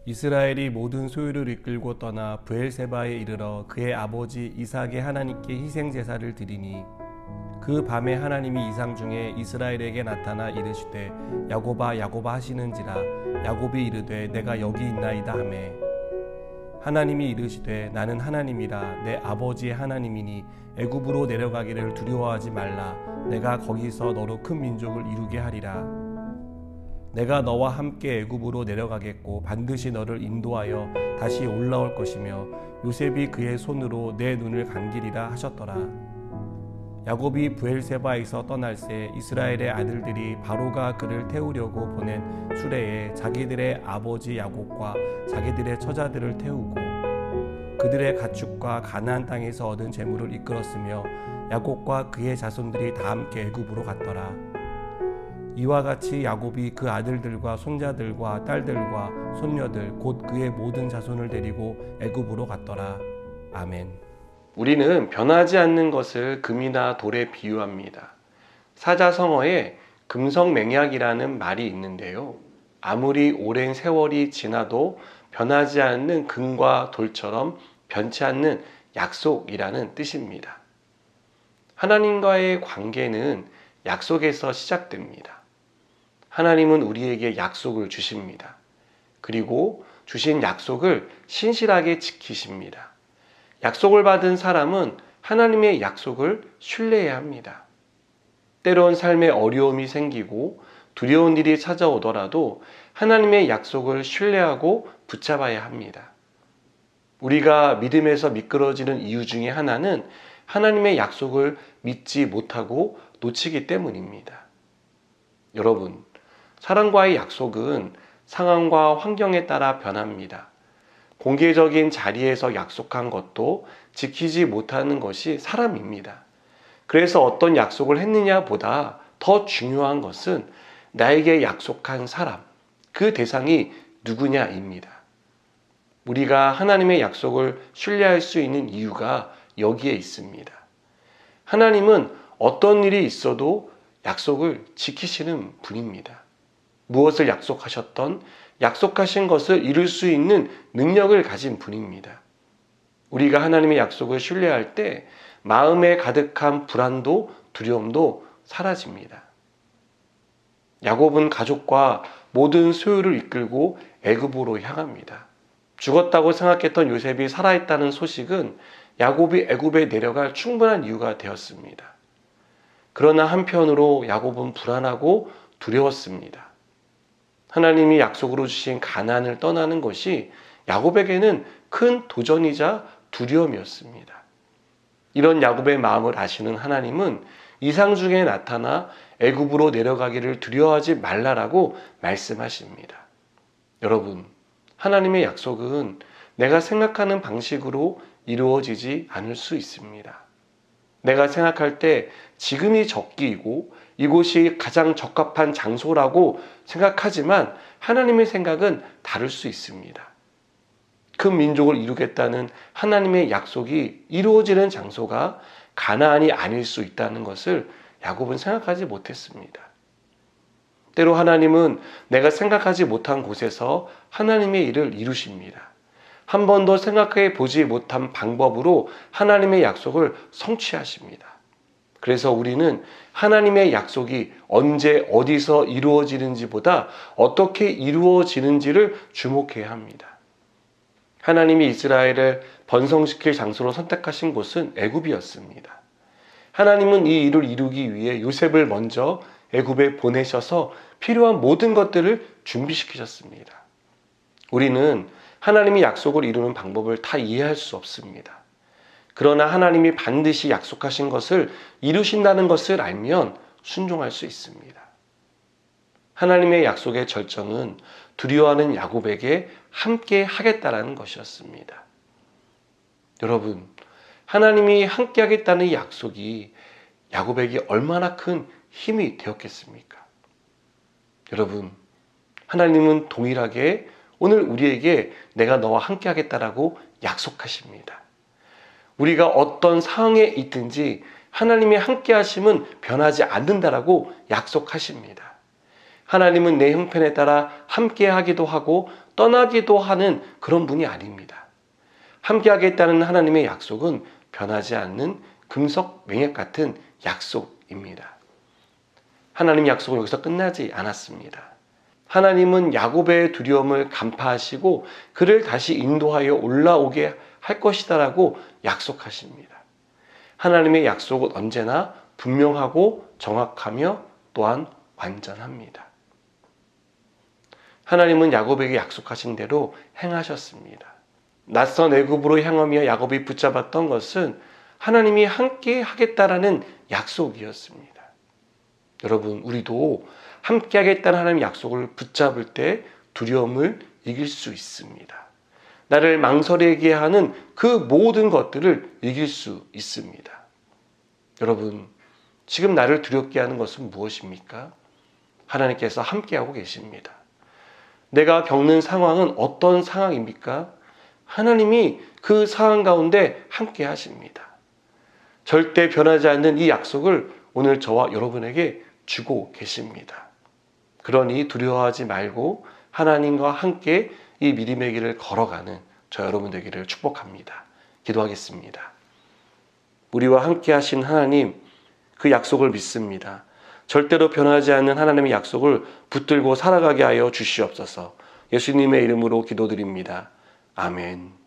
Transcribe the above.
이스라엘이 모든 소유를 이끌고 떠나 브엘세바에 이르러 그의 아버지 이삭의 하나님께 희생 제사를 드리니 그 밤에 하나님이 이상 중에 이스라엘에게 나타나 이르시되 야곱아 야곱아 하시는지라 야곱이 이르되 내가 여기 있나이다 하매 하나님이 이르시되 나는 하나님이라 내 아버지의 하나님이니 애굽으로 내려가기를 두려워하지 말라 내가 거기서 너로 큰 민족을 이루게 하리라. 내가 너와 함께 애굽으로 내려가겠고 반드시 너를 인도하여 다시 올라올 것이며 요셉이 그의 손으로 내 눈을 감기리라 하셨더라. 야곱이 브엘세바에서 떠날새 이스라엘의 아들들이 바로가 그를 태우려고 보낸 수레에 자기들의 아버지 야곱과 자기들의 처자들을 태우고 그들의 가축과 가나안 땅에서 얻은 재물을 이끌었으며 야곱과 그의 자손들이 다 함께 애굽으로 갔더라. 이와 같이 야곱이 그 아들들과 손자들과 딸들과 손녀들 곧 그의 모든 자손을 데리고 애굽으로 갔더라. 아멘. 우리는 변하지 않는 것을 금이나 돌에 비유합니다. 사자성어에 금성맹약이라는 말이 있는데요. 아무리 오랜 세월이 지나도 변하지 않는 금과 돌처럼 변치 않는 약속이라는 뜻입니다. 하나님과의 관계는 약속에서 시작됩니다. 하나님은 우리에게 약속을 주십니다. 그리고 주신 약속을 신실하게 지키십니다. 약속을 받은 사람은 하나님의 약속을 신뢰해야 합니다. 때론 삶에 어려움이 생기고 두려운 일이 찾아오더라도 하나님의 약속을 신뢰하고 붙잡아야 합니다. 우리가 믿음에서 미끄러지는 이유 중에 하나는 하나님의 약속을 믿지 못하고 놓치기 때문입니다. 여러분, 사랑과의 약속은 상황과 환경에 따라 변합니다. 공개적인 자리에서 약속한 것도 지키지 못하는 것이 사람입니다. 그래서 어떤 약속을 했느냐 보다 더 중요한 것은 나에게 약속한 사람, 그 대상이 누구냐입니다. 우리가 하나님의 약속을 신뢰할 수 있는 이유가 여기에 있습니다. 하나님은 어떤 일이 있어도 약속을 지키시는 분입니다. 무엇을 약속하셨던 약속하신 것을 이룰 수 있는 능력을 가진 분입니다. 우리가 하나님의 약속을 신뢰할 때 마음에 가득한 불안도 두려움도 사라집니다. 야곱은 가족과 모든 소유를 이끌고 애굽으로 향합니다. 죽었다고 생각했던 요셉이 살아있다는 소식은 야곱이 애굽에 내려갈 충분한 이유가 되었습니다. 그러나 한편으로 야곱은 불안하고 두려웠습니다. 하나님이 약속으로 주신 가나안을 떠나는 것이 야곱에게는 큰 도전이자 두려움이었습니다. 이런 야곱의 마음을 아시는 하나님은 이상 중에 나타나 애굽으로 내려가기를 두려워하지 말라라고 말씀하십니다. 여러분, 하나님의 약속은 내가 생각하는 방식으로 이루어지지 않을 수 있습니다. 내가 생각할 때 지금이 적기이고 이곳이 가장 적합한 장소라고 생각하지만 하나님의 생각은 다를 수 있습니다. 큰 민족을 이루겠다는 하나님의 약속이 이루어지는 장소가 가나안이 아닐 수 있다는 것을 야곱은 생각하지 못했습니다. 때로 하나님은 내가 생각하지 못한 곳에서 하나님의 일을 이루십니다. 한 번도 생각해 보지 못한 방법으로 하나님의 약속을 성취하십니다. 그래서 우리는 하나님의 약속이 언제 어디서 이루어지는지보다 어떻게 이루어지는지를 주목해야 합니다. 하나님이 이스라엘을 번성시킬 장소로 선택하신 곳은 애굽이었습니다. 하나님은 이 일을 이루기 위해 요셉을 먼저 애굽에 보내셔서 필요한 모든 것들을 준비시키셨습니다. 우리는 하나님이 약속을 이루는 방법을 다 이해할 수 없습니다. 그러나 하나님이 반드시 약속하신 것을 이루신다는 것을 알면 순종할 수 있습니다. 하나님의 약속의 절정은 두려워하는 야곱에게 함께 하겠다라는 것이었습니다. 여러분, 하나님이 함께 하겠다는 이 약속이 야곱에게 얼마나 큰 힘이 되었겠습니까? 여러분, 하나님은 동일하게 오늘 우리에게 내가 너와 함께 하겠다라고 약속하십니다. 우리가 어떤 상황에 있든지 하나님의 함께 하심은 변하지 않는다라고 약속하십니다. 하나님은 내 형편에 따라 함께 하기도 하고 떠나기도 하는 그런 분이 아닙니다. 함께 하겠다는 하나님의 약속은 변하지 않는 금석 맹약 같은 약속입니다. 하나님 약속은 여기서 끝나지 않았습니다. 하나님은 야곱의 두려움을 간파하시고 그를 다시 인도하여 올라오게 할 것이다라고 약속하십니다. 하나님의 약속은 언제나 분명하고 정확하며 또한 완전합니다. 하나님은 야곱에게 약속하신 대로 행하셨습니다. 낯선 애굽으로 향하며 야곱이 붙잡았던 것은 하나님이 함께 하겠다라는 약속이었습니다. 여러분, 우리도 함께 하겠다는 하나님의 약속을 붙잡을 때 두려움을 이길 수 있습니다. 나를 망설이게 하는 그 모든 것들을 이길 수 있습니다. 여러분, 지금 나를 두렵게 하는 것은 무엇입니까? 하나님께서 함께하고 계십니다. 내가 겪는 상황은 어떤 상황입니까? 하나님이 그 상황 가운데 함께 하십니다. 절대 변하지 않는 이 약속을 오늘 저와 여러분에게 주고 계십니다. 그러니 두려워하지 말고 하나님과 함께 이 믿음의 길을 걸어가는 저 여러분 되기를 축복합니다. 기도하겠습니다. 우리와 함께 하신 하나님, 그 약속을 믿습니다. 절대로 변하지 않는 하나님의 약속을 붙들고 살아가게 하여 주시옵소서. 예수님의 이름으로 기도드립니다. 아멘.